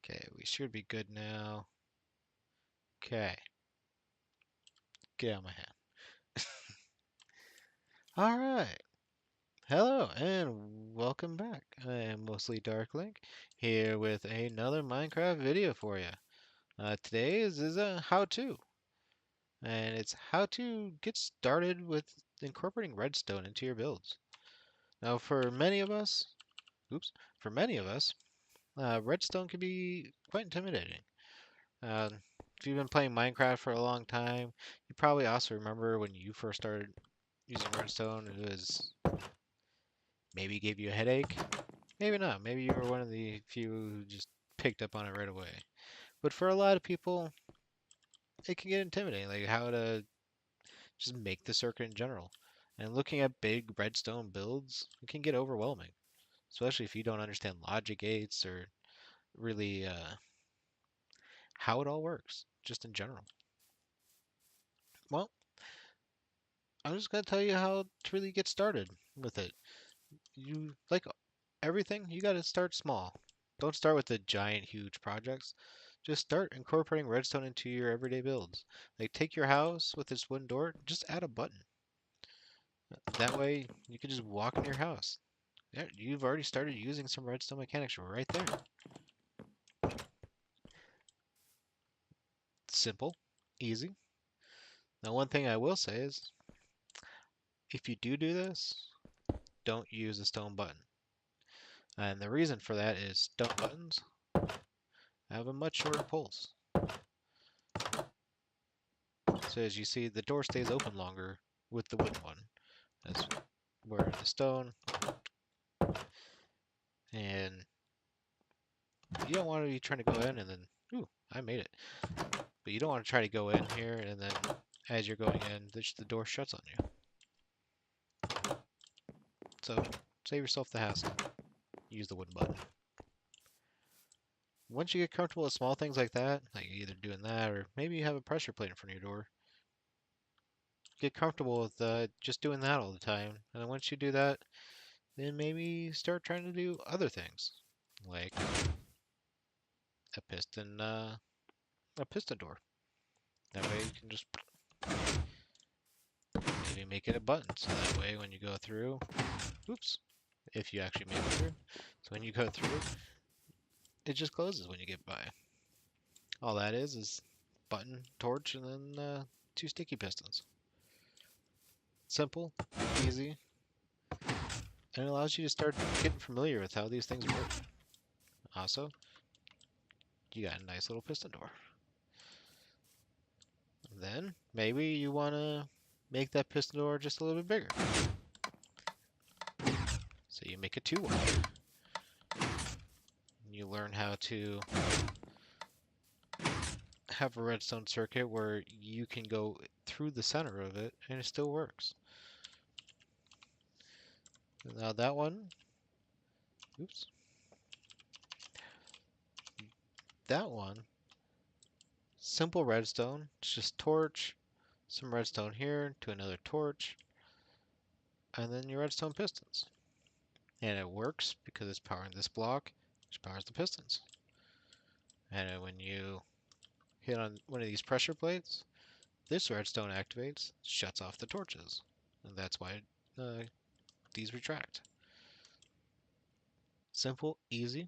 Okay, we should be good now. Okay, get out of my hand. All right. Hello and welcome back. I am mostly Darklink here with another Minecraft video for you. Today's is a how-to, and it's how to get started with incorporating redstone into your builds. Now, oops, for many of us, redstone can be quite intimidating. Uh, if you've been playing Minecraft for a long time, you probably also remember when you first started using redstone, it was maybe gave you a headache. Maybe not. Maybe you were one of the few who just picked up on it right away. But for a lot of people, it can get intimidating, like how to just make the circuit in general. And looking at big redstone builds, it can get overwhelming, especially if you don't understand logic gates or really how it all works, just in general. Well, I'm just going to tell you how to really get started with it. You like everything, you got to start small. Don't start with the giant, huge projects. Just start incorporating redstone into your everyday builds. Like take your house with its wooden door, just add a button. That way you can just walk in your house. Yeah, you've already started using some redstone mechanics right there. Simple, easy. Now one thing I will say is, if you do this, don't use a stone button. And the reason for that is stone buttons have a much shorter pulse. So as you see, the door stays open longer with the wooden one. That's where the stone, and you don't want to be trying to go in and then, ooh, I made it. But you don't want to try to go in here and then as you're going in, the door shuts on you. So save yourself the hassle. Use the wooden button. Once you get comfortable with small things like that, like either doing that or maybe you have a pressure plate in front of your door, get comfortable with just doing that all the time. And then once you do that, then maybe start trying to do other things, like a piston door. That way you can just maybe make it a button, so that way when you go through, oops, if you actually make it through, so when you go through, it just closes when you get by. All that is button, torch, and then two sticky pistons. Simple, easy, and it allows you to start getting familiar with how these things work. Also, you got a nice little piston door. Then, maybe you want to make that piston door just a little bit bigger. So you make it 2 wide. You learn how to have a redstone circuit where you can go through the center of it and it still works. Now that one, oops, that one, simple redstone, it's just torch, some redstone here to another torch, and then your redstone pistons. And it works because it's powering this block, which powers the pistons. And when you hit on one of these pressure plates, this redstone activates, shuts off the torches. And that's why these retract. Simple, easy.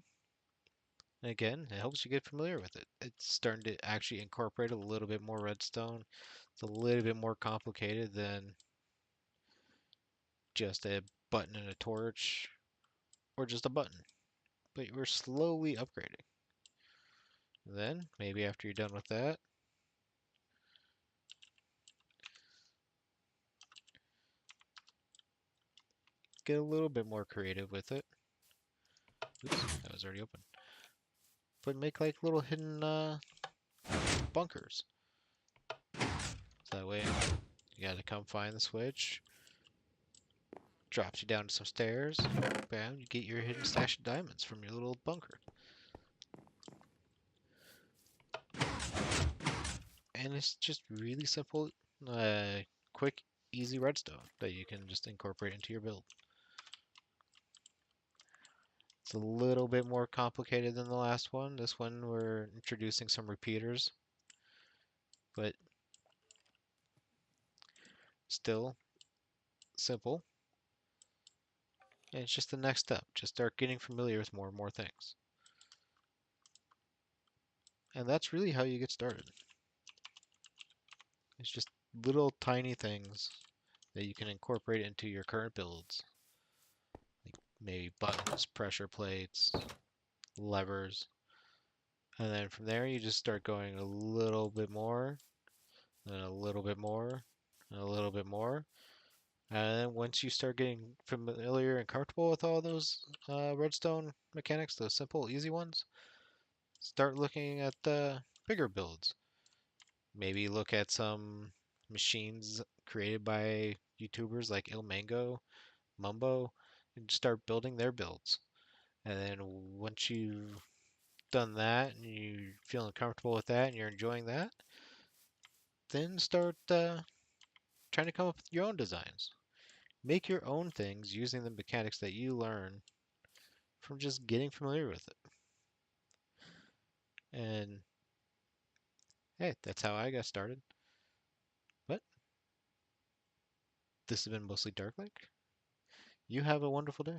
And again, it helps you get familiar with it. It's starting to actually incorporate a little bit more redstone. It's a little bit more complicated than just a button and a torch, or just a button. But we're slowly upgrading. Then, maybe after you're done with that, get a little bit more creative with it. Oops, that was already open. But make like little hidden bunkers. So that way you gotta come find the switch, drops you down to some stairs, bam, you get your hidden stash of diamonds from your little bunker. And it's just really simple, quick, easy redstone that you can just incorporate into your build. It's a little bit more complicated than the last one. This one we're introducing some repeaters, but still simple. And it's just the next step. Just start getting familiar with more and more things. And that's really how you get started. It's just little tiny things that you can incorporate into your current builds. Like maybe buttons, pressure plates, levers. And then from there you just start going a little bit more, and a little bit more, and a little bit more. And then once you start getting familiar and comfortable with all those redstone mechanics, those simple, easy ones, start looking at the bigger builds. Maybe look at some machines created by YouTubers like Ilmango, Mumbo, and start building their builds. And then once you've done that and you're feeling comfortable with that and you're enjoying that, then start trying to come up with your own designs. Make your own things using the mechanics that you learn from just getting familiar with it. And hey, that's how I got started. But this has been mostly Dark Lake. You have a wonderful day.